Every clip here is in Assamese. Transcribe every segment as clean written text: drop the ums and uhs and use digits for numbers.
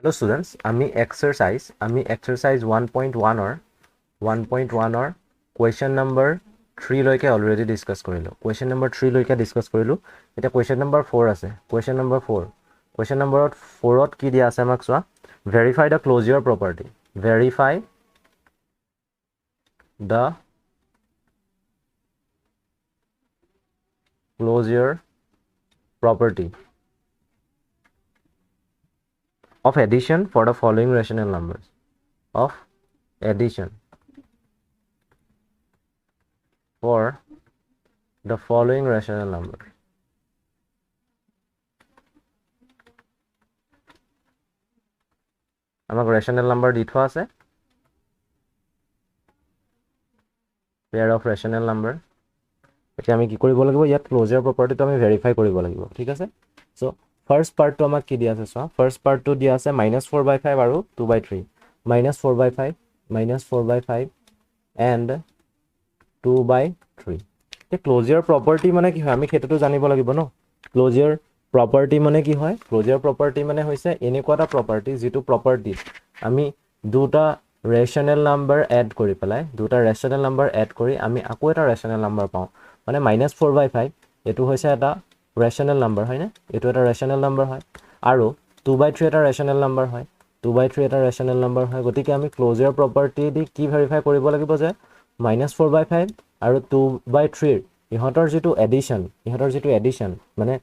Hello students, আমি exercise 1.1 or question number 3 লৈকে already discuss কৰিলো. Question number 3 লৈকে discuss কৰিলো. এটা question number 4 আছে. Question number 4. Question number 4 ত কি দিয়া আছে আমাক চোৱা. Verify the closure property. Verify the closure property of addition for the following rational numbers. Of addition for the following rational number. আমাক rational number দি থোৱা আছে. Pair of rational number. এতিয়া আমি কি কৰিব লাগিব ইয়াত ক্লোজাৰ প্ৰপাৰ্টিটো আমি ভেৰিফাই কৰিব লাগিব ঠিক আছে সো ফাৰ্স্ট পাৰ্টটো আমাক কি দিয়া আছে সো ফাৰ্স্ট পাৰ্টটো দিয়া আছে -4/5 আৰু 2/3 -4/5 -4/5 এন্ড 2/3 তে ক্লোজাৰ প্ৰপাৰ্টি মানে কি হয় আমি হেতুটো জানিব লাগিব ন ক্লোজাৰ প্ৰপাৰ্টি মানে কি হয় ক্লোজাৰ প্ৰপাৰ্টি মানে হৈছে এনেকুৱা প্ৰপাৰ্টি যেটো প্ৰপাৰ্টি আমি দুটা ৰেশনাল নাম্বাৰ এড কৰি পেলাই দুটা ৰেশনাল নাম্বাৰ এড কৰি আমি আকৌ এটা ৰেশনাল নাম্বাৰ পাওঁ মানে -4/5 এটো হৈছে এটা ৰেশনাল নাম্বাৰ হয় না এটো এটা ৰেশনাল নাম্বাৰ হয় আৰু 2/3 এটা ৰেশনাল নাম্বাৰ হয় 2/3 এটা ৰেশনাল নাম্বাৰ হয় গতিকে আমি ক্লোজাৰ প্ৰপাৰ্টি দি কি ভেৰিফাই কৰিব লাগিব যে -4/5 আৰু 2/3 ইহঁতৰ যেটো এডিশন মানে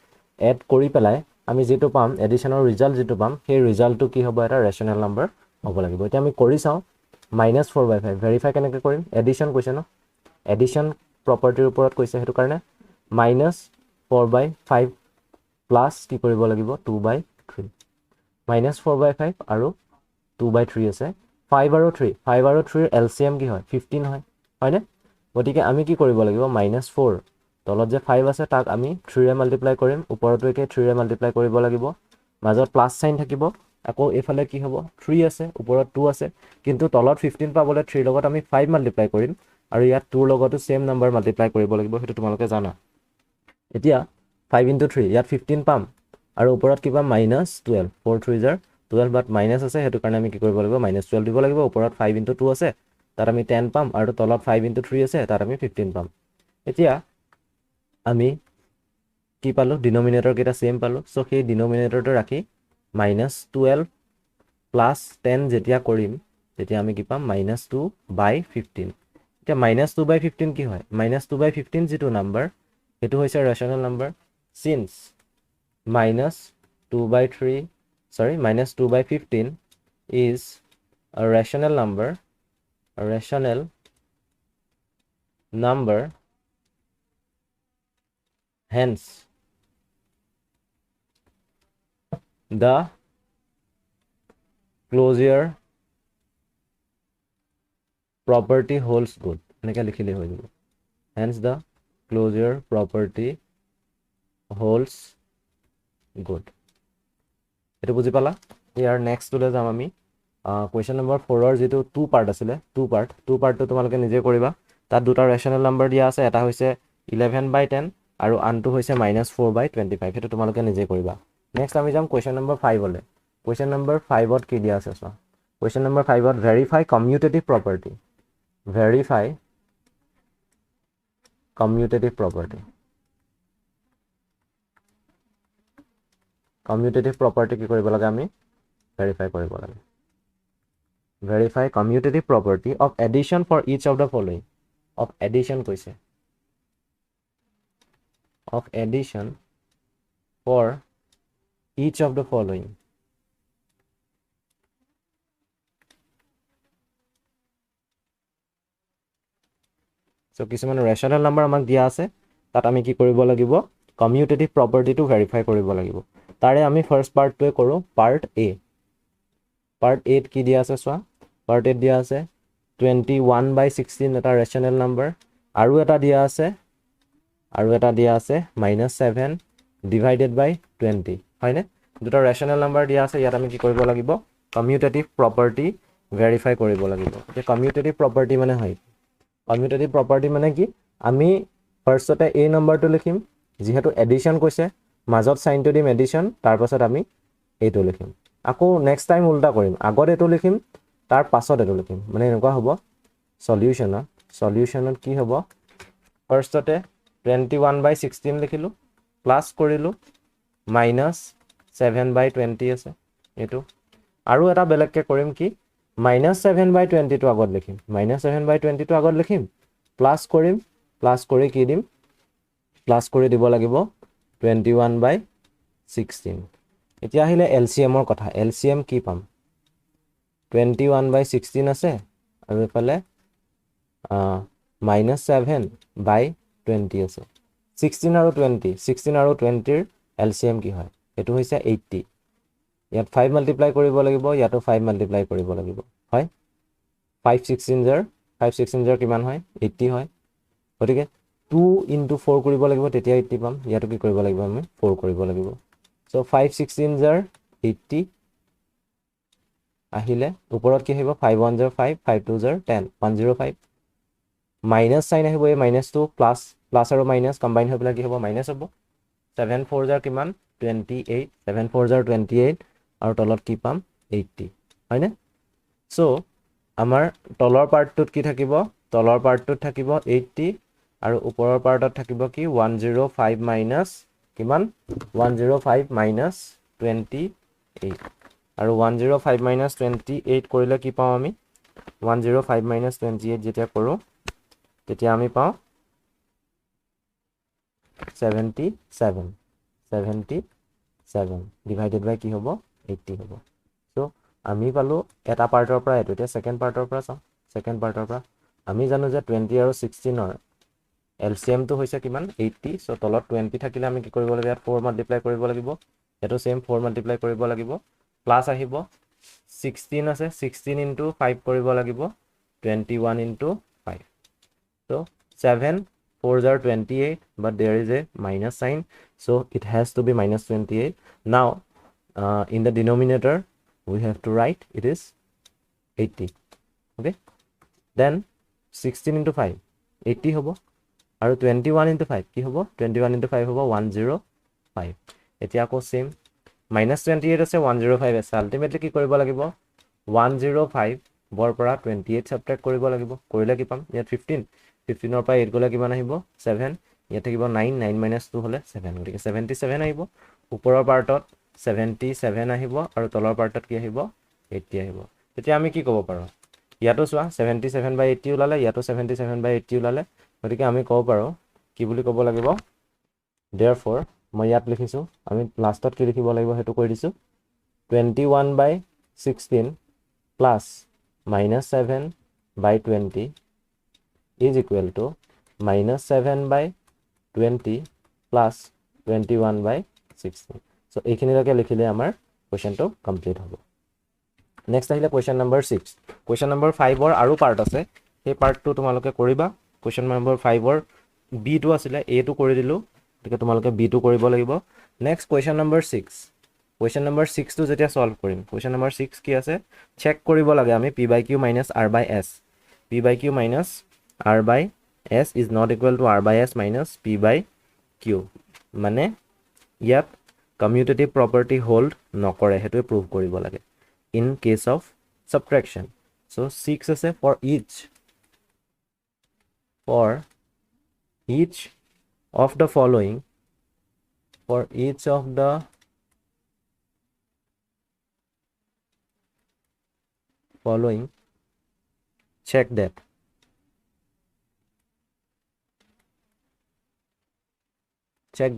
এড কৰি পেলাই আমি যেটো পাম এডিশনৰ ৰিজাল্ট যেটো পাম সেই ৰিজাল্টটো কি হ'ব এটা ৰেশনাল নাম্বাৰ হ'ব লাগিব এতিয়া আমি কৰি চাও -4/5 ভেৰিফাই কেনেকৈ কৰিম এডিশন কৈছে ন এডিশন প্ৰপাৰ্টিৰ ওপৰত কৈছে হেতু কাৰণে -4/5 প্লাস কি কৰিব লাগিব 2/3 -4/5 আৰু 2/3 আছে 5 আৰু 3 ৰ এলসিএম কি হয় 15 হয় হয়নে গতিকে আমি কি কৰিব লাগিব -4 তলত যে 5 আছে তাক আমি 3 ৰে মাল্টিপ্লাই কৰিম ওপৰতো একে 3 ৰে মাল্টিপ্লাই কৰিব লাগিব মাজত প্লাস সাইন থাকিব আকৌ এফালে কি হ'ব 3 আছে ওপৰত 2 আছে কিন্তু তলত 15 পাবলৈ 3 লগত আমি 5 মাল্টিপ্লাই কৰিম আৰু ইয়াত 2 লগতো সেম নাম্বাৰ মাল্টিপ্লাই কৰিব লাগিব হেতু তোমালোকে জানা এতিয়া 5 * 3 ইয়াত 15 পাম আৰু ওপৰত কিবা -12 4 3 জাৰ 12 বাট মাইনাস আছে হেতু কাৰণে আমি কি কৰিব লাগিব -12 দিব লাগিব ওপৰত 5 * 2 আছে তাত আমি 10 পাম আৰু তলত 5 * 3 আছে তাত আমি 15 পাম এতিয়া আমি কি পালো ডিনোমিনেটৰ কেটা সেম পালো সো সেই ডিনোমিনেটৰটো ৰাখি -12 প্লাস 10 যেতিয়া কৰিম তেতিয়া আমি কি পাম -2/15 এতিয়া -2/15 কি হয় -2/15 যেটো নাম্বাৰ হেতু হৈছে ৰেশনাল number since -2/15 is a rational number hence the closure property holds good এনেকৈ লিখিলে হৈ যাব hence the closure property holds good এটো বুজি পালা ইয়াৰ নেক্সট টুলে যাম আমি কোৱেশ্চন নম্বৰ 4 ৰ যেটো 2 পাৰ্ট আছিল 2 পাৰ্টটো তোমালোকে নিজে কৰিবা তাত দুটা ৰেশনাল নাম্বাৰ দিয়া আছে এটা হৈছে 11/10 আৰু আনটো হৈছে -4/25 হেতু তোমালোকে নিজে কৰিবা নেক্সট আমি যাম কোৱেশ্চন নম্বৰ 5 লৈ কোৱেশ্চন নম্বৰ 5 ত কি দিয়া আছে চোৱা কোৱেশ্চন নম্বৰ 5 ত verify commutative property commutative property কি কৰিব লাগে আমি ভেৰিফাই কৰিব লাগে verify commutative property of addition for each of the following of addition কৈছে of addition for each of the following so কিছুমান rational number আমাক দিয়া আছে তাত আমি কি কৰিব লাগিব commutative property টো verify কৰিব লাগিব তাৰে আমি ফাৰ্স্ট পাৰ্টটোৱে কৰো পাৰ্ট এ পাৰ্ট 8 কি দিয়া আছে চোৱা পাৰ্ট 8 দিয়া আছে 21/16 এটা ৰেশনাল নাম্বাৰ আৰু এটা দিয়া আছে -7 ডিভাইডেড বাই 20 হয়নে দুটা ৰেশনাল নাম্বাৰ দিয়া আছে ইয়াত আমি কি কৰিব লাগিব কমিউটেটিভ প্ৰপাৰ্টি ভেৰিফাই কৰিব লাগিব যে কমিউটেটিভ প্ৰপাৰ্টি মানে হয় কমিউটেটিভ প্ৰপাৰ্টি মানে কি আমি ফাৰ্স্টতে এই নাম্বাৰটো লিখিম যেহেতু এডিশন কৈছে মাজত সাইনটো দিম এডিশন তাৰ পাছত আমি এইটো লিখিম আকৌ নেক্সট টাইম উল্টা কৰিম আগত এটো লিখিম তাৰ পাছত এটো লিখিম মানে এনেকুৱা হ'ব সলিউশনত কি হ'ব ফাৰ্ষ্টতে 21/16 লিখিলো প্লাস কৰিলো -7/20 আছে এটো আৰু এটা বেলেগকে কৰিম কি -7/20 টো আগত লিখিম -7/20 টো আগত লিখিম প্লাস কৰিম প্লাস কৰি কি দিম প্লাস কৰি দিব লাগিব 21/16 এতিয়া আহিলে এলসিএমৰ কথা এলসিএম কি পাম 21/16 আছে আৰু এফালে -7/20 আছে 16 আৰু 20 ৰ এলসিএম কি হয় এটো হৈছে 80 ইয়াত 5 মাল্টিপ্লাই কৰিব লাগিব ইয়াতো 5 মাল্টিপ্লাই কৰিব লাগিব হয় 5 16 ৰ কিমান হয় 80 হয় গতিকে 2 * 4 কৰিব লাগিব তেতিয়া 80 পাম ইয়াতো কি কৰিব লাগিব আমি 4 কৰিব লাগিব সো 5 16 80 আহিলে ওপৰত কি আহিব 5 1 5 5 2 10 105 মাইনাস সাইন আহিব এই মাইনাসটো প্লাস আৰু মাইনাস কম্বাইন হৈ পেলাই কি হ'ব মাইনাস হ'ব 7 4 কিমান 28 7 4 28 আৰু তলত কি পাম 80 হয়নে সো আমাৰ তলৰ পাৰ্টটোত কি থাকিব তলৰ পাৰ্টটোত থাকিব 80 আৰু ওপৰৰ পাৰ্টত থাকিব কি 105 মাইনাস কিমান 105 মাইনাস 28 আৰু 105 মাইনাস 28 কৰিলে কি পাওঁ আমি 105 মাইনাস 28 যেতিয়া কৰো তেতিয়া আমি পাওঁ 77 ডিভাইডেড বাই কি হ'ব 80 হ'ব সো আমি পালো এটা পাৰ্টৰ পৰা এটো এতিয়া সেকেন্ড পাৰ্টৰ পৰা চাও সেকেন্ড পাৰ্টৰ পৰা আমি জানো যে 20 আৰু 16 ৰ এলসিএম টো হৈছে কিমান 80 সো তলত 20 থাকিলে আমি কি কৰিব লাগিব 4 মাল্টিপ্লাই কৰিব লাগিব এটো সেম 4 মাল্টিপ্লাই কৰিব লাগিব প্লাস আহিব 16 আছে 16 * 5 কৰিব লাগিব 21 * 5 so 7 4 28 but there is a minus sign so it has to be -28 now in the denominator we have to write it is 80 okay then 16 * 5 80 hobo আৰু 21 * 5 কি হ'ব 21 * 5 হ'ব 105 এতিয়া আকৌ সেম -28 আছে 105 আছে আলটিমেটলি কি কৰিব লাগিব 105 বৰ পৰা 28 সাবট্ৰেক্ট কৰিব লাগিব কৰিলে কি পাম ইয়াত 15 ৰ পৰা 8 গলে কিমান আহিব 7 ইয়াত থাকিব 9 - 2 হলে 7 গতিকে 77 আহিব ওপৰৰ পাৰ্টত 77 আহিব আৰু তলৰ পাৰ্টত কি আহিব 80 আহিব তেতিয়া আমি কি ক'ব পাৰো ইয়াতো চোৱা 77/80 ওলালে ইয়াতো 77/80 ওলালে গতিকে আমি ক'ব পাৰো কি বুলি ক'ব লাগিব therefore মই ইয়াত লিখিছো আমি লাষ্টত কি লিখিব লাগিব হেতু কৈ দিছো 21/16 plus -7/20 is equal to -7/20 plus 21/16 so এইখিনিলৈকে লিখিলে আমাৰ কোৱেশ্চনটো কমপ্লিট হ'ব নেক্সট আহিলে কোৱেশ্চন নম্বৰ 6 কোৱেশ্চন নম্বৰ 5 ৰ আৰু পাৰ্ট আছে সেই পাৰ্টটো তোমালোকে কৰিবা কোৱেশ্চন নম্বৰ 5 ৰ বি টো আছিলে এ টো কৰি দিলো গতিকে তোমালোকে বি টো কৰিব লাগিব next question number 6 question number 6 টো যেতিয়া সলভ কৰিম কোৱেশ্চন নম্বৰ 6 কি আছে চেক কৰিব লাগে আমি p/q - r/s p/q - r/s is not equal to r/s minus p/q মানে ইয়াত কমিউটেটিভ প্ৰপাৰ্টি হোল্ড নকৰে হেতু প্ৰুভ কৰিব লাগে in case of subtraction so 6 আছে for each of the following for each of the following check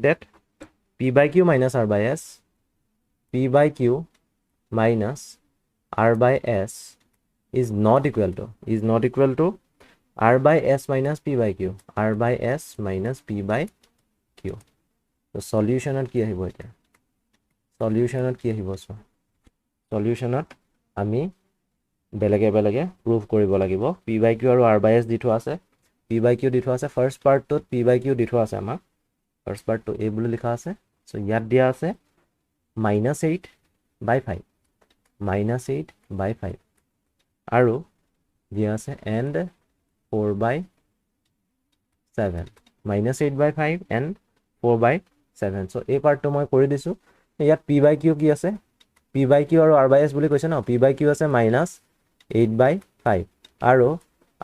that p/q minus r/s p/q minus r/s is not equal to r/s minus p/q r/s minus p/q so solutionত কি আহিব এতিয়া solutionত কি আহিব so solutionত আমি বেলেগে প্ৰুভ কৰিব লাগিব p/q আৰু r/s দি থোৱা আছে p/q দি থোৱা আছে ফাৰ্স্ট পাৰ্টটোত p/q দি থোৱা আছে আমাক ফাৰ্স্ট পাৰ্টটো এই বুলি লিখা আছে সো ইয়াত দিয়া আছে -8/5 -8/5 আৰু দিয়া আছে and 4/7 -8/5 and 4/7 সো এই পাৰ্টটো মই কৰি দিছো ইয়াত p/q কি আছে পি বাই কিউ আৰু আৰ বাই এছ বুলি কৈছে ন পি বাই কিউ আছে -8/5 আৰু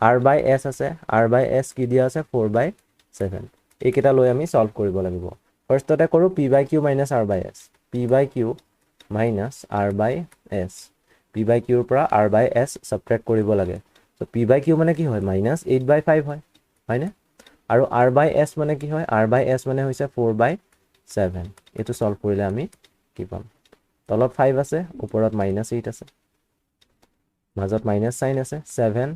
আৰ বাই এছ আছে আৰ বাই এছ কি দিয়া আছে 4/7 এইকেইটা লৈ আমি সলভ কৰিব লাগিব ফাৰ্ষ্টতে কৰোঁ পি বাই কিউ মাইনাছ আৰ বাই এছ পি বাই কিউ মাইনাছ আৰ বাই এছ পি বাই কিউৰ পৰা আৰ বাই এছ ছাবট্ৰেক্ট কৰিব লাগে চ' পি বাই কিউ মানে কি হয় -8/5 হয় হয়নে আৰু আৰ বাই এছ মানে কি হয় আৰ বাই এছ মানে হৈছে 4/7 এইটো সলভ কৰিলে আমি কি পাম তলত 5 আছে ওপৰত -8 আছে মাজত মাইনাছ সাইন আছে 7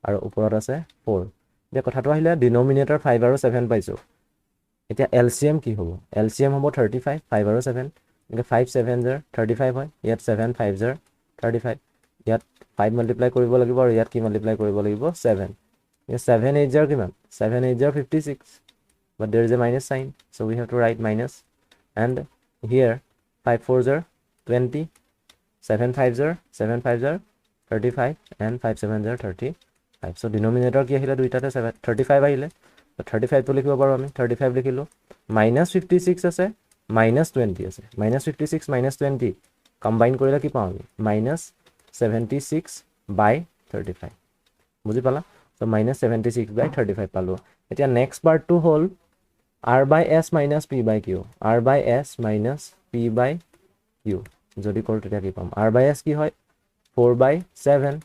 আৰু ওপৰত আছে 4 এতিয়া কথাটো আহিলে ডিনমিনেটৰ 5 আৰু 7 পাইছোঁ এতিয়া এলচিএম কি হ'ব এলচিএম হ'ব 35 5 আৰু 7 এনেকৈ 5 7 জাৰ 35 হয় ইয়াত 7 5 জাৰ 35 ইয়াত 5 মাল্টিপ্লাই কৰিব লাগিব আৰু ইয়াত কি মাল্টিপ্লাই কৰিব লাগিব 7 7 8 জাৰ কিমান 7 8 জাৰ 56 but there is a minus sign so we have to write minus and here 5 4 jar 20 7 5 jar 7 5 jar 35 and 5 7 jar 35 so denominator কি আহিলে দুইটাতে 35 আহিলে তো 35 তো লিখিব পাৰো আমি 35 লিখিলো -56 আছে -20 আছে -56 -20 কম্বাইন কৰিলে কি পাওঁ আমি -76/35 বুজি পালা তো -76/35 পালো এতিয়া নেক্সট পাৰ্টটো হ'ল r by s minus p by q r by s minus p by q যদি কৰোঁ তেতিয়া কি পাম r by s কি হয় 4/7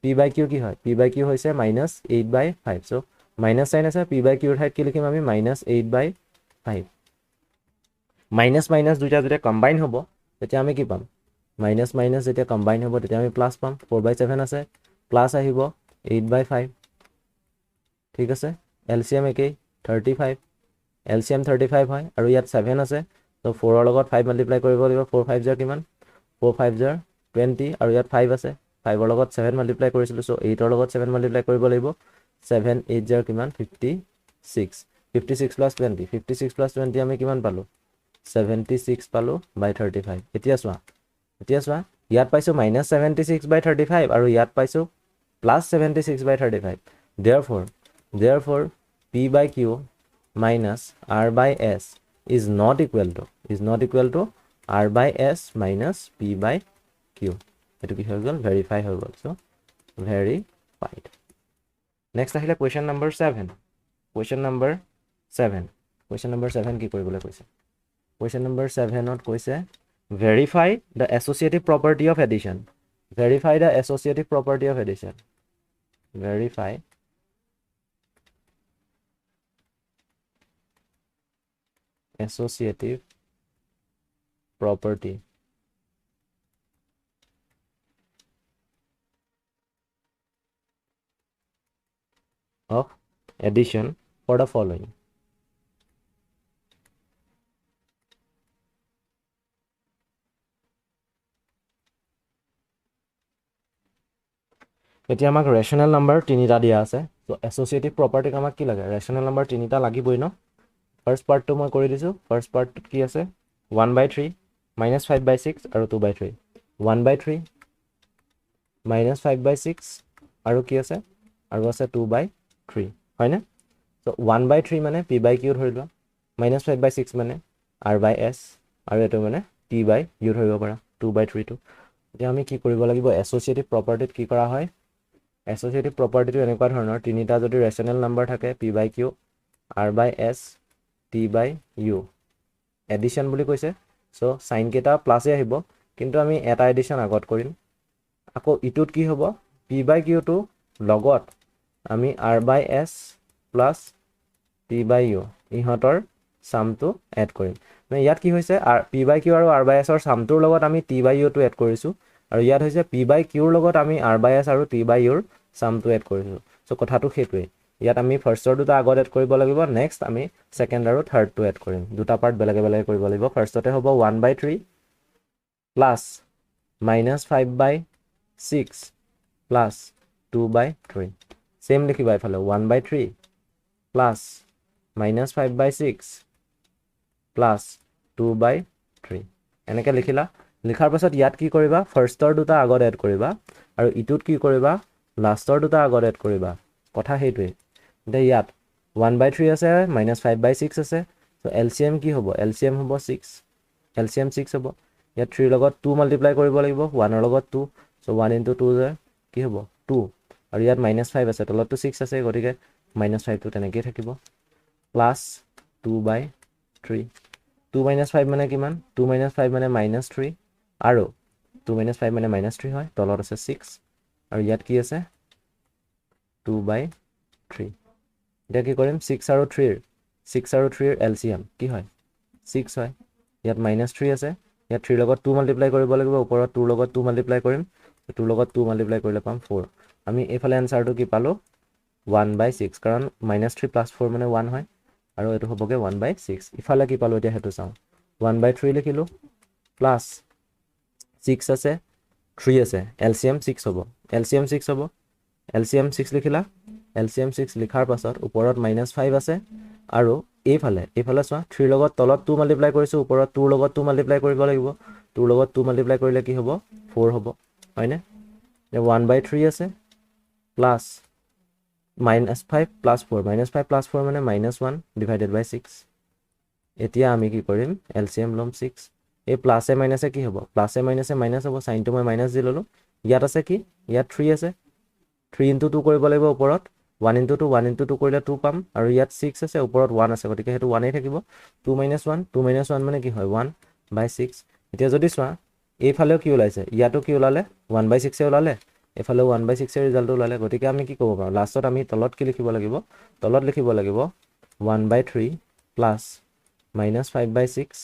p by q কি হয় p by q হৈছে -8/5 so মাইনাছ সাইন আছে p by q ৰ ঠাইত কি লিখিম আমি -8/5 মাইনাছ মাইনাছ দুইটা যেতিয়া কম্বাইন হ'ব তেতিয়া আমি কি পাম মাইনাছ মাইনাছ যেতিয়া কম্বাইন হ'ব তেতিয়া আমি প্লাছ পাম 4/7 আছে প্লাছ আহিব 8/5 ঠিক আছে এলচিএম একেই 35 এলচিএম 35 হয় আৰু ইয়াত 7 আছে তো 4 ৰ লগত 5 মাল্টিপ্লাই কৰিব লাগিব 4 5 জাৰ কিমান 4 5 জাৰ 20 আৰু ইয়াত 5 আছে 5 ৰ লগত 7 মাল্টিপ্লাই কৰিছিলোঁ সো 8 ৰ লগত 7 মাল্টিপ্লাই কৰিব লাগিব 7 8 জাৰ কিমান 56 56 + 20 56 + 20 আমি কিমান পালো 76 পালো বাই 35 এতিয়া চোৱা ইয়াত পাইছো -76/35 আৰু ইয়াত পাইছো +76/35 therefore p by q minus r by s is not equal to r by s minus p by q এটো কি হৈ গল ভেৰিফাই হৈ গল so verified next আহিলে question number 7 question number 7 কি কৰিবলৈ কৈছে question number 7 ত কৈছে verify the associative property of addition verify the associative property of addition verify associative property of addition for the following এতিয়া আমাক ৰেশনাল নাম্বাৰ তিনিটা দিয়া আছে তো এসোসিয়েটিভ প্ৰপাৰ্টিক আমাক কি লাগে ৰেশনাল নাম্বাৰ তিনিটা লাগিবই ন ফাৰ্স্ট পাৰ্টটো মই কৰি দিছো ফাৰ্স্ট পাৰ্টত কি আছে 1/3 -5/6 আৰু 2/3 1/3 -5/6 আৰু কি আছে আৰু আছে 2/3 হয়নে তো 1/3 মানে p by q ধৰি লোৱা -5/6 মানে r by s আৰু এটো মানে t by u ধৰিব পাৰা 2/3 টো এতিয়া আমি কি কৰিব লাগিব এসোসিয়েটিভ প্ৰপাৰ্টিত কি কৰা হয় এসোসিয়েটিভ প্ৰপাৰ্টিটো এনেকুৱা ধৰণৰ তিনিটা যদি ৰেশনাল নাম্বাৰ থাকে p by q r by s t by u edition বুলি কৈছে সো সাইন কেটা প্লাসে আহিব কিন্তু আমি এটা এডিশন আগত কৰিম আকৌ ইটোত কি হ'ব p by q টো লগত আমি r by s plus p by u ইহঁতৰ সামটো এড কৰিম মানে ইয়াত কি হৈছে p by q আৰু r by s ৰ সামটোৰ লগত আমি t by u টো এড কৰিছো আৰু ইয়াত হৈছে p by q ৰ লগত আমি r by s আৰু t by u ৰ সামটো এড কৰিছো সো কথাটো হেতুৱে ইয়াত আমি ফাৰ্স্টৰ দুটা আগত এড কৰিব লাগিব নেক্সট আমি সেকেন্ড আৰু থাৰ্ড টো এড কৰিম দুটা পাৰ্ট বেলেগে বেলেগে কৰিব লাগিব ফাৰ্স্টতে হ'ব 1/3 প্লাস -5/6 প্লাস 2/3 সেম লিখিবা ইফালে 1/3 প্লাস -5/6 প্লাস 2/3 এনেকে লিখিলা লিখাৰ পাছত ইয়াত কি কৰিবা ফাৰ্স্টৰ দুটা আগত এড কৰিবা আৰু ইটোত কি কৰিবা লাষ্টৰ দুটা আগত এড কৰিবা কথা হেতুৱে দে ইয়াত 1/3 আছে -5/6 আছে সো এলসিএম কি হ'ব এলসিএম হ'ব 6 এলসিএম 6 হ'ব ইয়াত 3 লগত 2 মাল্টিপ্লাই কৰিব লাগিব 1 ৰ লগত 2 সো 1 * 2 যে কি হ'ব 2 আৰু ইয়াত -5 আছে তলতটো 6 আছে গতিকে -5 টো তেনেকৈ থাকিব প্লাস 2/3 2 - 5 মানে কিমান 2 - 5 মানে -3 আৰু 2 - 5 মানে -3 হয় তলত আছে 6 আৰু ইয়াত কি আছে 2/3 এটা কি কৰিম 6 আৰু 3 ৰ এলচিএম কি হয় 6 হয় ইয়াত -3 আছে ইয়াত 3 লগত 2 মাল্টিপ্লাই কৰিব লাগিব ওপৰত 2 লগত 2 মাল্টিপ্লাই কৰিম 2 লগত 2 মাল্টিপ্লাই কৰিলে পাম 4 আমি এইফালে আনসাৰটো কি পালো 1/6 কাৰণ -3 + 4 মানে 1 হয় আৰু এটো হ'বগে 1/6 ইফালে কি পালো এতিয়া হেতু চাও 1/3 লিখিলো প্লাস 6 আছে 3 আছে এলচিএম 6 হ'ব এলচিএম 6 হ'ব এলচিএম 6 লিখিলা এলচিএম 6 লিখাৰ পাছত ওপৰত -5 আছে আৰু এইফালে চোৱা 3 লগত তলত 2 মাল্টিপ্লাই কৰিছো ওপৰত 2 লগত 2 মাল্টিপ্লাই কৰিব লাগিব 2 লগত 2 মাল্টিপ্লাই কৰিলে কি হ'ব 4 হ'ব হয়নে 1/3 আছে প্লাস -5 + 4 -5 + 4 মানে -1 / 6 এতিয়া আমি কি কৰিম এলচিএম লম 6 এই প্লাসে মাইনাসে কি হ'ব প্লাসে মাইনাসে মাইনাস হ'ব সাইনটো মই মাইনাস দি ললো ইয়াত আছে কি ইয়াত 3 আছে 3 * 2 কৰিব লাগিব ওপৰত 1 * 2 1 * 2 কৰিলে 2 পাম আৰু ইয়াত 6 আছে ওপৰত 1 আছে গতিকে হেতু 1 এ থাকিব 2 - 1 2 - 1 মানে কি হয় 1/6 এতিয়া যদি চোৱা এইফালেও কি ওলাইছে ইয়াতো কি ওলালে 1/6 এ ওলালে এফালে 1/6 এর ৰিজাল্ট ওলালে গতিকে আমি কি কৰিব পাৰো লাষ্টত আমি তলত কি লিখিব লাগিব তলত লিখিব লাগিব 1/3 plus -5/6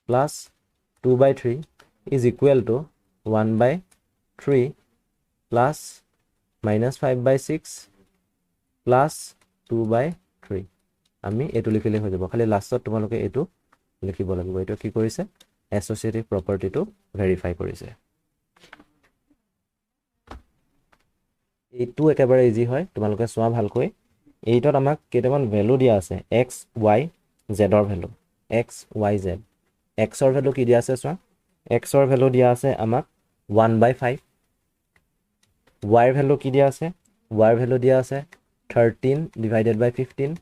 plus 2/3 is equal to 1/3 plus -5/6 plus 2/3 আমি এটো লিখিলে হৈ যাব খালি লাষ্টত তোমালোকে এটো লিখিব লাগিব এটো কি কৰিছে এসোসিয়েটিভ প্ৰপাৰ্টিটো ভেৰিফাই কৰিছে এইটো একেবাৰে ইজি হয় তোমালোকে চোৱা ভালকৈ এইটোত আমাক কেইটামান ভ্যালু দিয়া আছে x y z ৰ value x y z x ৰ ভ্যালু কি দিয়া আছে চোৱা x ৰ ভ্যালু দিয়া আছে আমাক 1/5 y ৰ ভ্যালু কি দিয়া আছে y ৰ ভ্যালু দিয়া আছে 13 / 15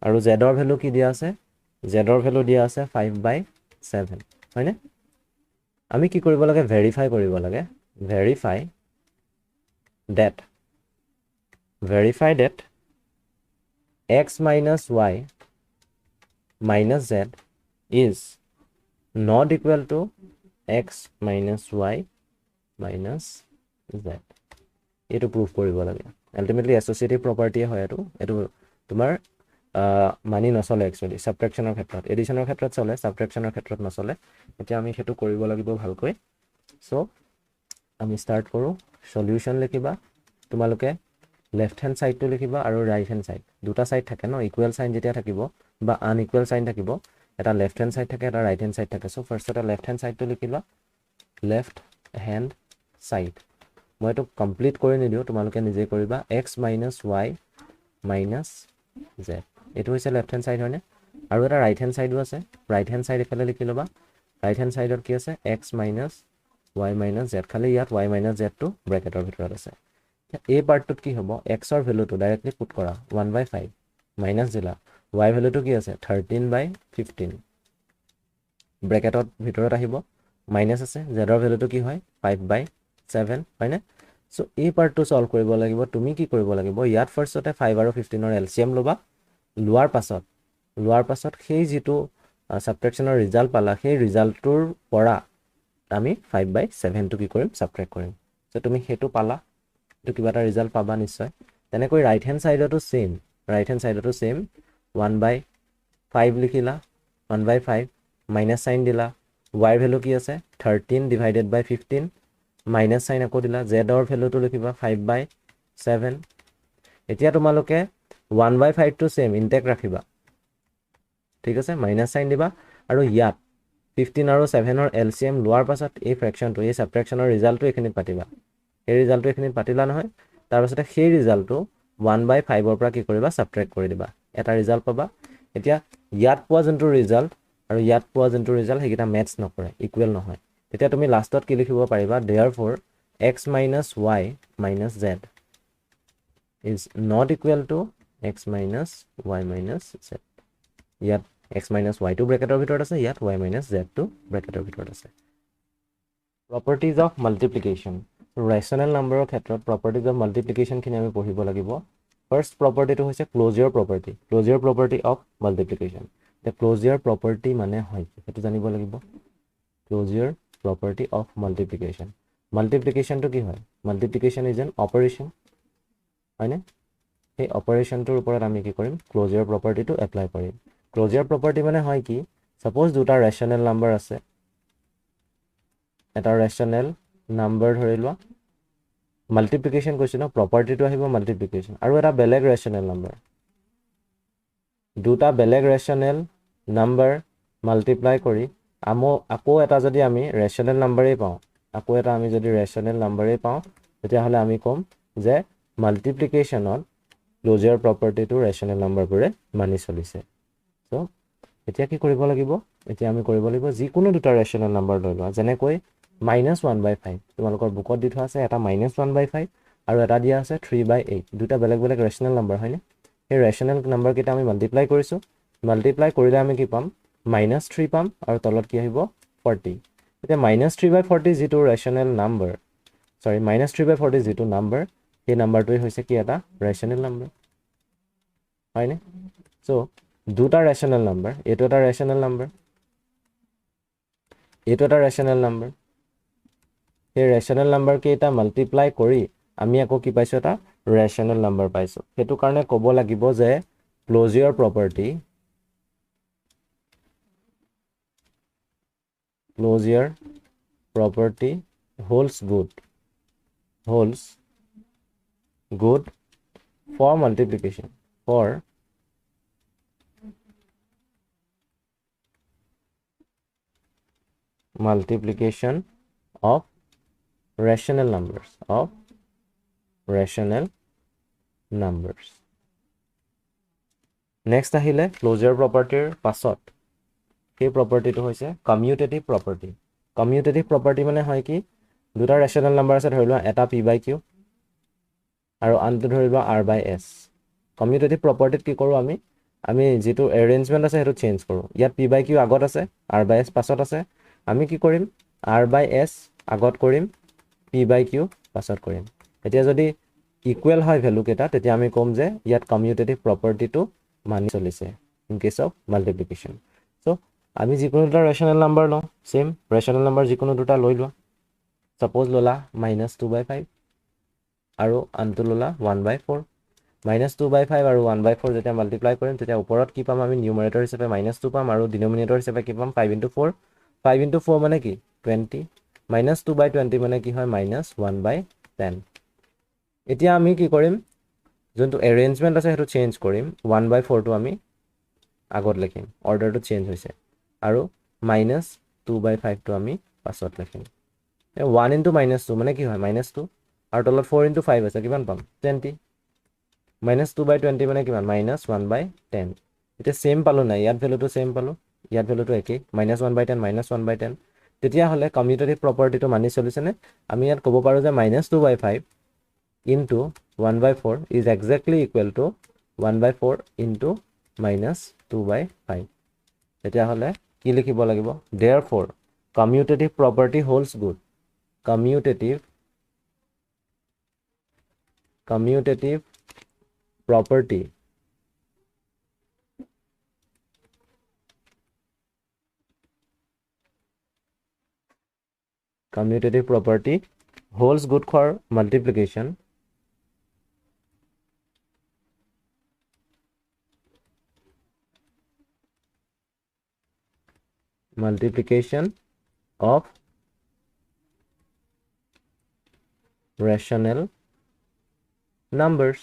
আৰু z ৰ ভ্যালু কি দিয়া আছে z ৰ ভ্যালু দিয়া আছে 5/7 হয়নে আমি কি কৰিব লাগে ভেৰিফাই কৰিব লাগে verify that x minus y minus z is not equal to x minus y minus z এটো প্রুফ কৰিব লাগে আলটিমেটলি এসোসিয়েটিভ প্ৰপাৰ্টি হয় এটো তোমাৰ মানি নচলে একচুয়ালি সাবট্ৰাকশনৰ ক্ষেত্ৰত এডিশনৰ ক্ষেত্ৰত চলে সাবট্ৰাকশনৰ ক্ষেত্ৰত নচলে এতিয়া আমি হেতু কৰিব লাগিব ভালকৈ সো আমি স্টাৰ্ট কৰো সলিউশন লিখিবা তোমালোকে লেফট হ্যান্ড সাইডটো লিখিবা আৰু ৰাইট হ্যান্ড সাইড দুটা সাইড থাকে ন ইকুৱেল সাইন যেতিয়া থাকিব বা আনইকুৱেল সাইন থাকিব এটা লেফট হ্যান্ড সাইড থাকে এটা ৰাইট হ্যান্ড সাইড থাকে সো ফাৰ্স্ট এটা লেফট হ্যান্ড সাইডটো লিখিবা লেফট হ্যান্ড সাইড মই এটো কমপ্লিট কৰি নিদিও তোমালোকে নিজে কৰিবা x minus y minus z এটো হৈছে লেফট হ্যান্ড সাইড হয়নে আৰু এটা ৰাইট হ্যান্ড সাইডও আছে ৰাইট হ্যান্ড সাইড এফালে লিখি লবা ৰাইট হ্যান্ড সাইডত কি আছে x minus y minus z খালি ইয়াত y minus z টো ব্ৰ্যাকেটৰ ভিতৰত আছে এই পাৰ্টটোত কি হ'ব x ৰ ভ্যালুটো ডাইৰেক্টলি পুট কৰা 1/5 মাইনাস দিলা y ভ্যালুটো কি আছে 13/15 ব্ৰ্যাকেটৰ ভিতৰত আহিব মাইনাস আছে z ৰ ভ্যালুটো কি হয় 5/7 হয়নে সো এই পাৰ্টটো সলভ কৰিব লাগিব তুমি কি কৰিব লাগিব ইয়াত ফাৰ্স্টতে 5 আৰু 15 ৰ এলচিএম লবা লোৱাৰ পাছত সেই যেটো সাবট্ৰাকশনৰ ৰিজাল্ট পালা সেই ৰিজাল্টটোৰ পৰা আমি 5/7 টো কি কৰিম সাবট্ৰাক্ট কৰিম সো তুমি হেতু পালা তো কিবা এটা ৰিজাল্ট পাবা নিশ্চয় তেনেকৈ ৰাইট হ্যান্ড সাইডতো সেম 1/5 লিখিলা 1/5 মাইনাস সাইন দিলা y ভ্যালু কি আছে 13/15 মাইনাস সাইন আকৌ দিলা z ৰ ভ্যালুটো লিখিবা 5/7 এতিয়া তোমালোকে 1/5 টো সেম ইনটেক্ট ৰাখিবা ঠিক আছে মাইনাস সাইন দিবা আৰু ইয়াত 15 আৰু 7 ৰ এলচিএম লোৱাৰ পাছত এই ফ্ৰেকশনটো এই সাবট্ৰাকশনৰ ৰিজাল্টটো এখিনিত পাতিবা এই ৰিজাল্টটো এখিনিত পাতিলা নহয় তাৰ পাছতে সেই ৰিজাল্টটো 1/5 ৰ পৰা কি কৰিবা সাবট্ৰাক্ট কৰি দিবা এটা ৰিজাল্ট পাবা এতিয়া ইয়াত পোৱা যোনটো ৰিজাল্ট আৰু ইয়াত পোৱা যোনটো ৰিজাল্ট হেকিটা মেটচ নকৰে ইকুৱেল নহয় তেতিয়া তুমি লাষ্টত কি লিখিব পাৰিবা therefore x minus y minus z is not equal to x minus y minus z ইয়াত x minus y টো ব্ৰেকেটৰ ভিতৰত আছে ইয়াত y minus z টো ব্ৰেকেটৰ ভিতৰত আছে properties of multiplication rational number of ক্ষেত্ৰত properties of multiplication খিনি আমি পঢ়িব লাগিব first property টো হৈছে closure property of multiplication the closure property মানে হয় এটো জানিব লাগিব closure property of multiplication টো কি হয় multiplication is an operation হয়নে এই অপাৰেশনটোৰ ওপৰত আমি কি কৰিম closure property টো এপ্লাই কৰিম closure property মানে হয় কি suppose দুটা rational number আছে এটা rational number ধৰি লোৱা multiplication কৈছো ন property টো আহিব multiplication আৰু এটা বেলেগ rational number দুটা বেলেগ rational number multiply কৰি আকৌ এটা যদি আমি rational numberই পাওঁ আকৌ এটা আমি যদি rational numberই পাওঁ তেতিয়া হলে আমি কম যে multiplicationত closure property টো rational number বোৰে মানি চলিছে সো এতিয়া কি কৰিব লাগিব এতিয়া আমি কৰিব লাগিব যিকোনো দুটা rational number লৈ লোৱা যেনেকৈ -1/5 তোমালোকৰ বুকত দি থোৱা আছে এটা -1/5 আৰু এটা দিয়া আছে 3/8 দুটা বেলেগ বেলেগ rational number হয়নে এই rational number কেইটা আমি মাল্টিপ্লাই কৰিছো মাল্টিপ্লাই কৰিলে আমি কি পাম -3 পাম আৰু তলত কি আহিব 40 এতিয়া -3/40 যেটো rational number sorry -3/40 যেটো number এই নাম্বাৰটোই হৈছে কি এটা rational number হয়নে সো দুটা rational number এটো এটা rational number এটো এটা rational number এই rational number কেইটা মাল্টিপ্লাই কৰি আমি আকৌ কি পাইছো এটা rational number পাইছো হেতু কাৰণে ক'ব লাগিব যে closure property holds good for multiplication of rational numbers next আহিলে closure property পাছত এই property টো হৈছে commutative property মানে হয় কি দুটা rational number আছে ধৰি লোৱা এটা p/q আৰু আনটো ধৰি লোৱা r/s commutative property কি কৰো আমি যেটো arrangement আছে হেতু চেঞ্জ কৰো ইয়াত p/q আগত আছে r/s পাছত আছে আমি কি কৰিম r/s আগত কৰিম p/q পাছত কৰিম এতিয়া যদি ইকুৱেল হয় ভ্যালু কেটা তেতিয়া আমি কম যে ইয়াত commutative property টো মানি চলিছে in case of multiplication so আমি যিকোনো দুটা rational number লওঁ same rational number যিকোনো দুটা লৈ লোৱা suppose ললা -2/5 আৰু আনটো ললা 1/4 -2/5 আৰু 1/4 যেতিয়া মাল্টিপ্লাই কৰিম তেতিয়া ওপৰত কি পাম আমি নিউমাৰেটৰ হিচাপে -2 পাম আৰু ডিনোমিনেটৰ হিচাপে কি পাম 5 * 4 5 * 4 মানে কি 20 -2/20 মানে কি হয় -1/10 এতিয়া আমি কি কৰিম যোনটো arrangement আছে হেতু চেঞ্জ কৰিম 1/4 টো আমি আগত লিখিম অৰ্ডাৰটো চেঞ্জ হৈছে আৰু -2/5 টো আমি পাছত লিখিম 1 * -2 মানে কি হয় -2 আৰু তলত 4 * 5 আছে কিমান পাম 20 -2/20 মানে কিমান -1/10 এতিয়া সেম পালো না ইয়াত ভ্যালুটো সেম পালো ইয়াত ভ্যালুটো একেই -1/10 -1/10 তেতিয়া হলে commutative property টো মানি চলিছে নে আমি ইয়াত ক'ব পাৰো যে -2/5 into 1/4 is exactly equal to 1/4 into -2/5 তেতিয়া হলে কি লিখিব লাগিব therefore commutative property holds good commutative property holds good for multiplication of rational numbers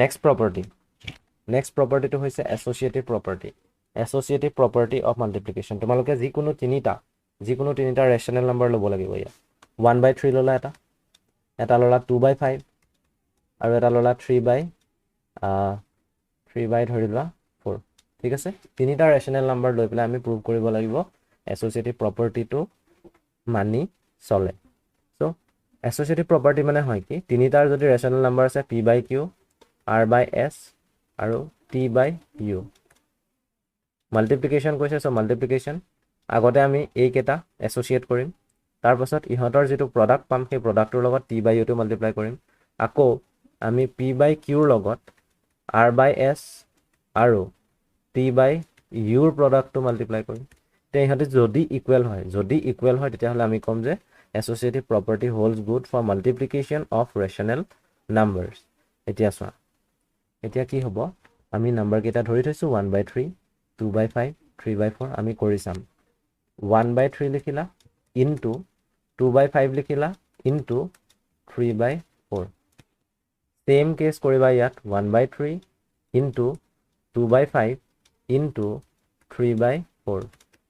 next property to হৈছে associative property of multiplication তোমালোকে যিকোনো তিনিটা rational number লব লাগিব ইয়া 1/3 ললা এটা ললা 2/5 আৰু এটা ললা 3 ধৰি লোৱা 4 ঠিক আছে তিনিটা rational number লৈ পেলাই আমি প্ৰুভ কৰিব লাগিব associative property টো মানি চলে সো associative property মানে হয় কি তিনিটাৰ যদি rational number আছে p/q r/s আৰু t by u মাল্টিপ্লিকেশ্যন কৈছে সো মাল্টিপ্লিকেশ্যন আগতে আমি এই কেটা এসোসিয়েট কৰিম তাৰ পাছত ইহঁতৰ যেটো প্ৰডাক্ট পাম সেই প্ৰডাক্টৰ লগত t by u টো মাল্টিপ্লাই কৰিম আকৌ আমি p by q ৰ লগত r by s আৰু t by u ৰ প্ৰডাক্টটো মাল্টিপ্লাই কৰিম তে ইহঁতে যদি ইকুৱেল হয় তেতিয়াহলে আমি কম যে associative property holds good for multiplication of rational numbers এতিয়া চোৱা এতিয়া কি হ'ব আমি নাম্বাৰ কেটা ধৰি থৈছো 1 by 3 2 by 5 3 by 4 আমি কৰি চাম 1 by 3 লিখিলা into 2 by 5 লিখিলা into 3 by 4 same case কৰিবা ইয়াত 1 by 3 into 2 by 5 into 3 by 4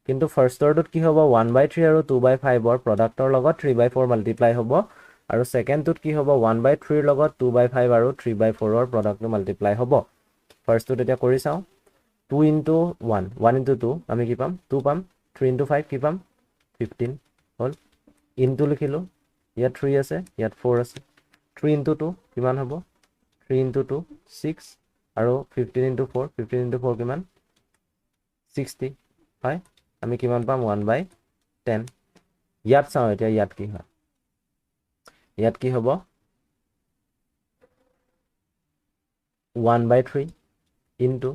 কিন্তু ফাৰ্স্ট অৰ্ডাৰত কি হ'ব 1 by 3 আৰু 2 by 5 ৰ প্ৰডাক্টৰ লগত 3 by 4 মাল্টিপ্লাই হ'ব আৰু সেকেন্ডটোত কি হ'ব 1 by 3 ৰ লগত 2 by 5 আৰু 3 by 4 ৰ প্ৰডাক্টটো মাল্টিপ্লাই হ'ব ফাৰ্স্টটো এতিয়া কৰি চাও 2 into 1 1 into 2 আমি কি পাম 2 পাম 3 into 5 কি পাম 15 হল into লিখিলো ইয়াত 3 আছে ইয়াত 4 আছে 3 into 2 কিমান হ'ব 3 into 2 6 আৰু 15 into 4 15 into 4 কিমান 60 হয় আমি কিমান পাম 1 by 10 ইয়াত চাও এতিয়া ইয়াত কি হয় ইয়াত কি হ'ব 1 by 3 into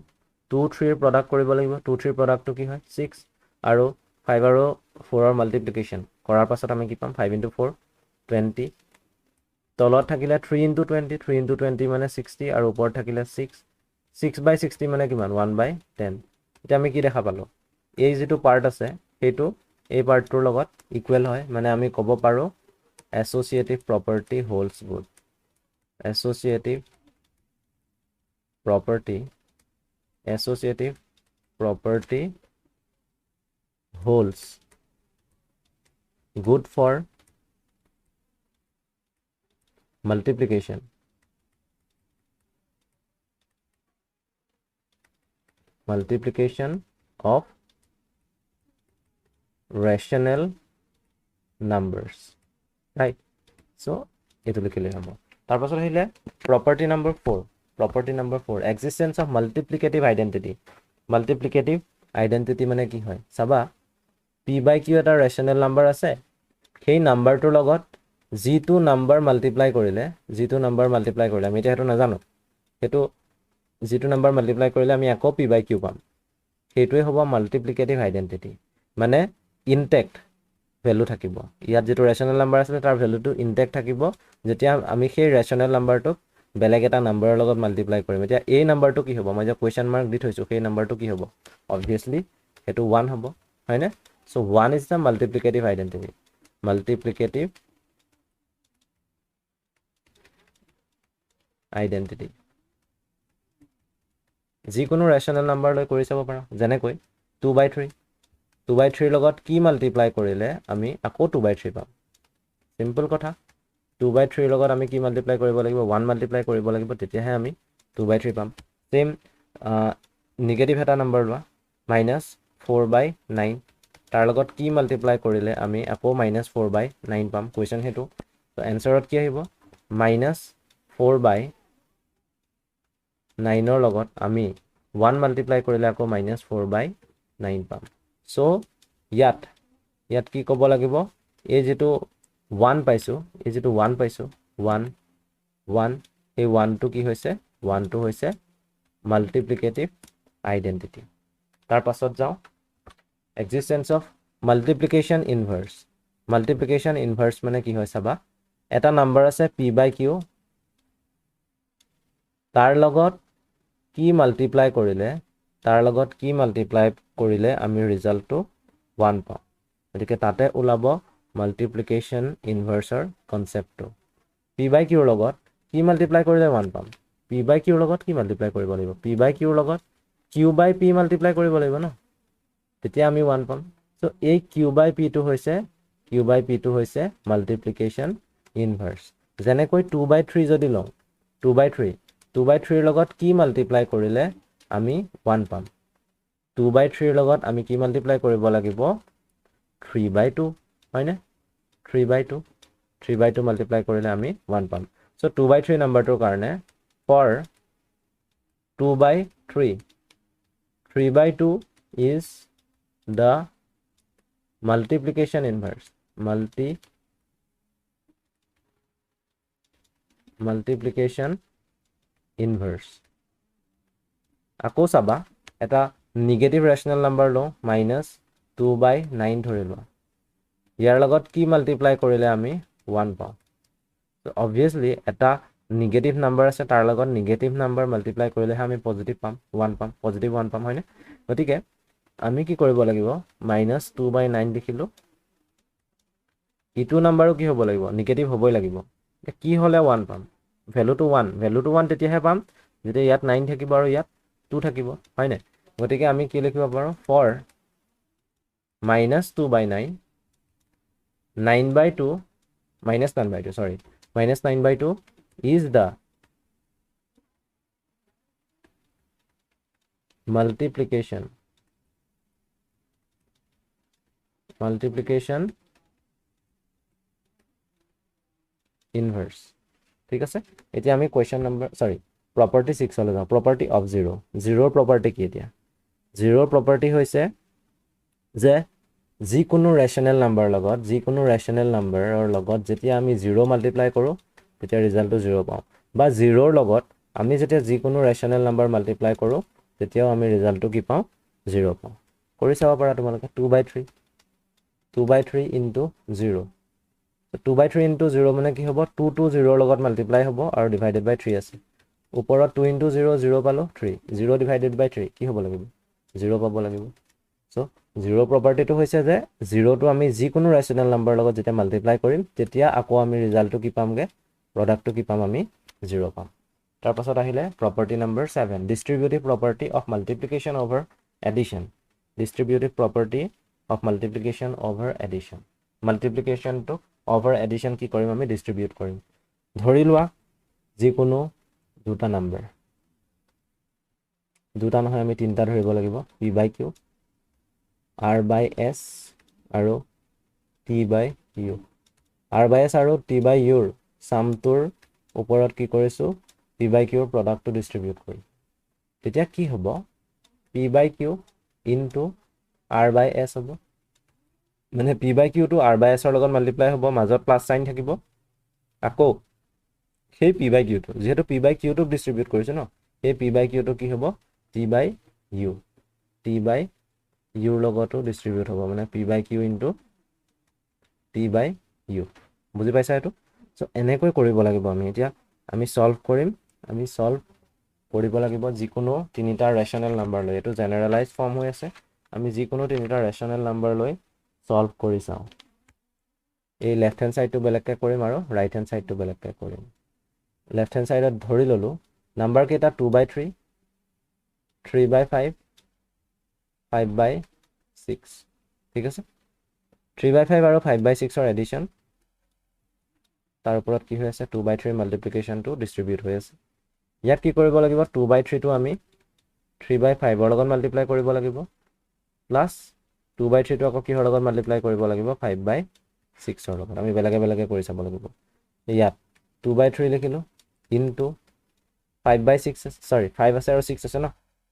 2 3 ৰ প্ৰডাক্ট কৰিব লাগিব 2 3 প্ৰডাক্টটো কি হয় 6 আৰু 5 আৰু 4 ৰ মাল্টিপ্লিকেশ্যন কৰাৰ পাছত আমি কি পাম 5 into 4 20 তলত থাকিলে 3 into 20 3 into 20 মানে 60 আৰু ওপৰত থাকিলে 6 6 by 60 মানে কিমান 1 by 10 এতিয়া আমি কি দেখা পালো এই যেটো পাৰ্ট আছে হেতু এই পাৰ্টটোৰ লগত ইকুৱেল হয় মানে আমি ক'ব পাৰো associative property holds good associative property holds good for multiplication of rational numbers right so etu likhile hobo tar pasot ahile property number 4 existence of multiplicative identity mane ki hoy saba p by q eta rational number ase সেই নাম্বাৰটোৰ লগত যিটো নাম্বাৰ মাল্টিপ্লাই কৰিলে আমি এটা হেতু নাজানো হেতু যিটো নাম্বাৰ মাল্টিপ্লাই কৰিলে আমি আকৌ p by q পাম হেতুৱে হ'ব মাল্টিপ্লিকেটিভ আইডেন্টিটি মানে ইনটেক্ট ভ্যালু থাকিব ইয়াত যেটো ৰেশনাল নাম্বাৰ আছে তাৰ ভ্যালুটো ইনটেক্ট থাকিব যেতিয়া আমি সেই ৰেশনাল নাম্বাৰটোক বেলেগ এটা নাম্বাৰৰ লগত মাল্টিপ্লাই কৰিম এতিয়া এই নাম্বাৰটো কি হ'ব মই যে কোৱেশ্চন মাৰ্ক দি থৈছো সেই নাম্বাৰটো কি হ'ব obviously হেতু 1 হ'ব হয়নে so 1 is the multiplicative identity যিকোনো ৰেশনাল নাম্বাৰ লৈ কৰি চাব পাৰা যেনে কৈ 2 by 3 লগত কি মাল্টিপ্লাই কৰিলে আমি আকৌ 2 by 3 পাম সিম্পল কথা 2 by 3 লগত আমি কি মাল্টিপ্লাই কৰিব লাগিব 1 মাল্টিপ্লাই কৰিব লাগিব তেতিয়াহে আমি 2 by 3 পাম সেম নেগেটিভ এটা নাম্বাৰ লোৱা -4 by 9 তাৰ লগত কি মাল্টিপ্লাই কৰিলে আমি আকৌ -4 by 9 পাম কোৱেশ্চন হেতু তো এনসাৰত কি আহিব -4 by 9 ৰ লগত আমি 1 মাল্টিপ্লাই কৰিলে আকৌ -4 by 9 পাম সো ইয়াত কি ক'ব লাগিব এই যেটো 1 পাইছো 1 এই 1 টো কি হৈছে 1 টো হৈছে মাল্টিপ্লিকেটিভ আইডেন্টিটি তাৰ পাছত যাও existence of multiplication inverse মানে কি হয় চাবা এটা নাম্বাৰ আছে p by q তাৰ লগত কি মাল্টিপ্লাই কৰিলে আমি ৰিজাল্টটো 1 পাম গতিকে তাতে ওলাব মাল্টিপ্লিকেশ্যন ইনভাৰ্সৰ কনসেপ্টটো p by q লগত কি মাল্টিপ্লাই কৰিলে 1 পাম p by q লগত কি মাল্টিপ্লাই কৰিব লাগিব p by q লগত q by p মাল্টিপ্লাই কৰিব লাগিব ন তেতিয়া আমি 1 পাম সো এই q by p টো হৈছে মাল্টিপ্লিকেশ্যন ইনভাৰ্স যেনে কৈ 2 by 3 যদি লওঁ 2 by 3 ৰ লগত কি মাল্টিপ্লাই কৰিলে আমি 1 পাম 2 by 3 ৰ লগত আমি কি মাল্টিপ্লাই কৰিব লাগিব 3 by 2 হয়নে 3 by 2 মাল্টিপ্লাই কৰিলে আমি 1 পাম সো 2 by 3 নাম্বাৰটোৰ কাৰণে for 2 by 3. 3 by 2 is the multiplication inverse. Multiplication inverse. আকৌ চাবা এটা নিগেটিভ ৰেচনেল নাম্বাৰ লওঁ -2 by 9 ধৰি লোৱা ইয়াৰ লগত কি মাল্টিপ্লাই কৰিলে আমি 1 পাওঁ তো অবভিয়াসলি এটা নিগেটিভ নাম্বাৰ আছে তাৰ লগত নিগেটিভ নাম্বাৰ মাল্টিপ্লাই কৰিলেহে আমি পজিটিভ পাম 1 পাম পজিটিভ 1 পাম হয়নে গতিকে আমি কি কৰিব লাগিব -2 by 9 লিখিলো ইটো নাম্বাৰো কি হ'ব লাগিব নিগেটিভ হ'বই লাগিব কি হলে 1 পাম ভ্যালুটো 1 তেতিয়াহে পাম যেতিয়া ইয়াত 9 থাকিব আৰু ইয়াত 2 থাকিব হয়নে গতিকে আমি কি লিখিব পাৰো for -2 by 9 9 by 2 -9 by 2 sorry -9 by 2 is the multiplication inverse ঠিক আছে এতিয়া আমি কোৱেশ্চন নম্বৰ সৰি property 6 হলে যাও property of 0 0 property কি এতিয়া 0 property হৈছে যে যিকোনো ৰেচনেল নাম্বাৰ লগত যিকোনো ৰেচনেল নাম্বাৰৰ লগত যেতিয়া আমি 0 মাল্টিপ্লাই কৰো তেতিয়া ৰিজাল্টটো 0 পাওঁ বা 0ৰ লগত আমি যেতিয়া যিকোনো ৰেচনেল নাম্বাৰ মাল্টিপ্লাই কৰো তেতিয়াও আমি ৰিজাল্টটো কি পাওঁ 0 পাওঁ কৰি চাব পাৰা তোমালোকে 2 by 3 2 by 3 into 0 2 by 3 into 0 মানে কি হ'ব 2 to 0 ৰ লগত মাল্টিপ্লাই হ'ব আৰু ডিভাইডেড বাই 3 আছে ওপৰত 2 into 0 0 পালো 3 0 divided by 3 কি হ'ব লাগিব 0 পাব লাগিব সো 0 প্ৰপাৰ্টিটো হৈছে যে 0 টো আমি যিকোনো ৰেচনেল নাম্বাৰ লগত যেতিয়া মাল্টিপ্লাই কৰিম তেতিয়া আকৌ আমি ৰিজাল্টটো কি পামগে প্ৰডাক্টটো কি পাম আমি 0 পাম তাৰ পাছত আহিলে property number 7 distributive property of multiplication over addition distributive property of multiplication over addition মাল্টিপ্লিকেশনটো ওভাৰ এডিশন কি কৰিম আমি ডিস্ট্ৰিবিউট কৰিম ধৰি লোৱা যিকোনো দুটা নাম্বাৰ দুটা নহয় আমি তিনটা ধৰিব লাগিব p by q r by s আৰু t by u r by s আৰু t by u ৰ সামটোৰ ওপৰত কি কৰিছো p by q ৰ প্ৰডাক্টটো ডিস্ট্ৰিবিউট কৰিম তেতিয়া কি হ'ব p by q into r by s হ'ব মানে p by q টো r by s ৰ লগত মাল্টিপ্লাই হ'ব মাজত প্লাস সাইন থাকিব আকৌ সেই p by q টো যেহেতু p by q টো ডিস্ট্ৰিবিউট কৰিছে ন এই p by q টো কি হ'ব t by u ৰ লগতো ডিস্ট্ৰিবিউট হ'ব মানে p by q into t by u বুজি পাইছা এটো সো এনেকৈ কৰিব লাগিব আমি এতিয়া আমি সলভ কৰিম আমি সলভ কৰিব লাগিব যিকোনো তিনিটা ৰেচনেল নাম্বাৰ লৈ এটো জেনাৰেলাইজ ফৰ্ম হৈ আছে আমি যিকোনো তিনিটা ৰেচনেল নাম্বাৰ লৈ সলভ কৰি চাও এই লেফট হ্যান্ড সাইডটো বেলেগকৈ কৰিম আৰু ৰাইট হ্যান্ড সাইডটো বেলেগকৈ কৰিম লেফট হ্যান্ড সাইডত ধৰি ললো নাম্বাৰ কেটা 2 by 3 3 by 5 5 by 6 ঠিক আছে 3 by 5 আৰু 5 by 6 ৰ এডিশন তাৰ ওপৰত কি হৈ আছে 2 by 3 মাল্টিপ্লিকেশন টো ডিস্ট্ৰিবিউট হৈ আছে ইয়াত কি কৰিব লাগিব 2 by 3 টো আমি 3 by 5 ৰ লগত মাল্টিপ্লাই কৰিব লাগিব প্লাস 2 by 3 টো আকৌ কিহৰ লগত মাল্টিপ্লাই কৰিব লাগিব 5 by 6 ৰ লগত আমি বেলেগে বেলেগে কৰি চাব লাগিব ইয়াত 2 by 3 লিখিলো into 5 by 6 sorry 5 আছে আৰু 6 আছে ন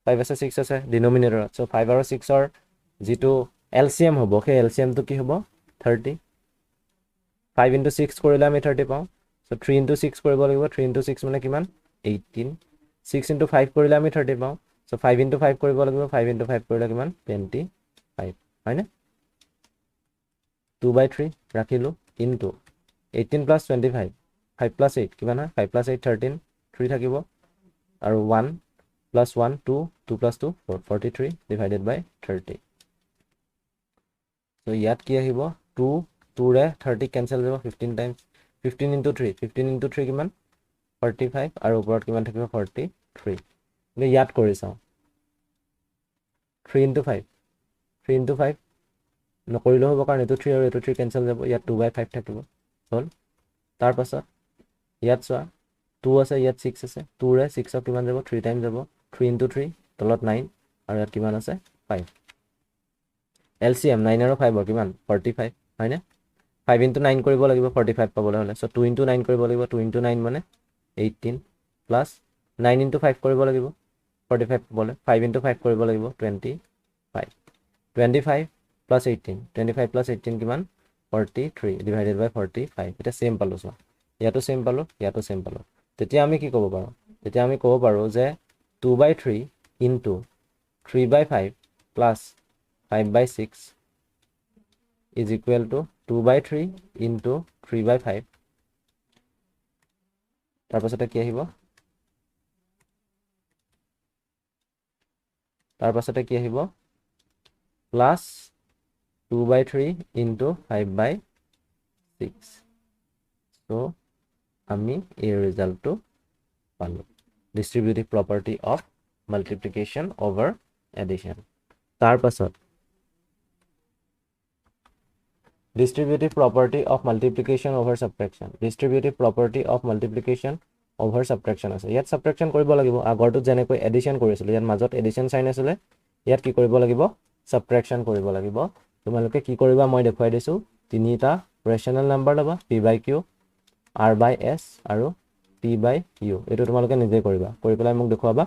5 আছে 6 আছে ডিনোমিনেটৰত সো 5 আৰু 6 ৰ যেটো এলসিএম হ'ব সেই এলসিএম টো কি হ'ব 30 5 into 6 কৰিলে আমি 30 পাওঁ সো 3 into 6 কৰিব লাগিব 3 into 6 মানে কিমান 18 6 into 5 কৰিলে আমি 30 পাওঁ সো 5 into 5 কৰিব লাগিব 5 into 5 কৰিলে কিমান 25 হয়নে 2 by 3 ৰাখিলো into 18 plus 25 5 plus 8 কিমান হয় 5 plus 8 13 3 থাকিব আৰু 1 plus 1 2 2 plus 2 4 43 divided by 30 so ইয়াত কি আহিব 2 2 ৰে 30 cancel যাব 15 times 15 into 3 15 into 3 কিমান 45 আৰু ওপৰত কিমান থাকিব 43 মানে ইয়াত কৰি চাও 3 into 5 3 into 5 নকৰিলে হ'ব কাৰণ এটো 3 আৰু এটো 3 cancel যাব ইয়াত 2 by 5 থাকিব হল তাৰ পাছত ইয়াত চোৱা 2 আছে ইয়াত 6 আছে 2 ৰে 6 ক কিমান যাব 3 টাইম যাব 3 into 3 তলত 9 আৰু ইয়াত কিমান আছে 5 LCM 9 আৰু 5 ৰ কিমান 45 হয়নে 5 into 9 কৰিব লাগিব 45 পাবলৈ হলে সো 2 into 9 কৰিব লাগিব 2 into 9 মানে 18 plus 9 into 5 কৰিব লাগিব 45 পাবলৈ 5 into 5 কৰিব লাগিব 25 25 plus 18 25 plus 18 কিমান 43 divided by 45 এটা সেম পালো চোৱা ইয়াতো সেম পালো ইয়াতো সেম পালো তেতিয়া আমি কি ক'ব পাৰো তেতিয়া আমি ক'ব পাৰো যে 2/3 into 3/5 plus 5/6 is equal to 2/3 into 3/5 তাৰ পাছতে কি আহিব তাৰ পাছতে কি আহিব plus 2/3 into 5/6 so আমি এই ৰিজাল্টটো পালো distributive property of multiplication over addition তাৰ পাছত distributive property of multiplication over subtraction distributive property of multiplication over subtraction আছে ইয়াত subtraction কৰিব লাগিব আগৰটো যেনেকৈ addition কৰিছিল ইয়াত মাজত addition sign আছিল ইয়াত কি কৰিব লাগিব subtraction কৰিব লাগিব তোমালোকে কি কৰিবা মই দেখুৱাই দিছো তিনিটা rational number লবা p/q r/s আৰু p/q এটো তোমালোকে নিজে কৰিবা কৰি পেলাই মোক দেখুৱাবা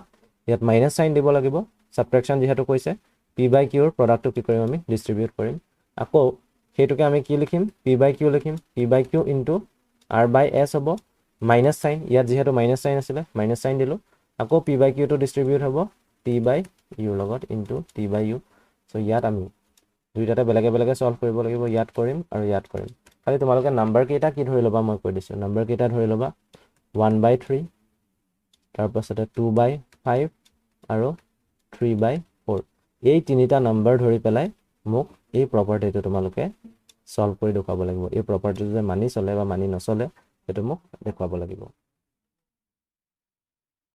ইয়াত মাইনাস সাইন দিব লাগিব subtraction যেহেতু কৈছে p/q ৰ প্ৰডাক্টটো কি কৰিম আমি ডিস্ট্ৰিবিউট কৰিম আকৌ হেতুকে আমি কি লিখিম p/q লিখিম p/q into r/s হ'ব মাইনাস সাইন ইয়াত যেহেতু মাইনাস সাইন আছিল মাইনাস সাইন দিলো আকৌ p/q টো ডিস্ট্ৰিবিউট হ'ব t/u লগত into t/u সো ইয়াত আমি দুইটাতে বেলেগে বেলেগে সলভ কৰিব লাগিব ইয়াত কৰিম আৰু ইয়াত কৰিম খালি তোমালোকে নাম্বাৰ কেইটা কি ধৰি লবা মই কৈ দিছো নাম্বাৰ কেইটা ধৰি লবা 1/3 তাৰ পাছতে 2/5 আৰু 3/4 এই তিনিটা নাম্বাৰ ধৰি পেলাই মোক এই প্ৰপাৰ্টিটো তোমালোকে সলভ কৰি দেখুৱাব লাগিব এই প্ৰপাৰ্টিটো যে মানি চলে বা মানি নচলে সেইটো মোক দেখুৱাব লাগিব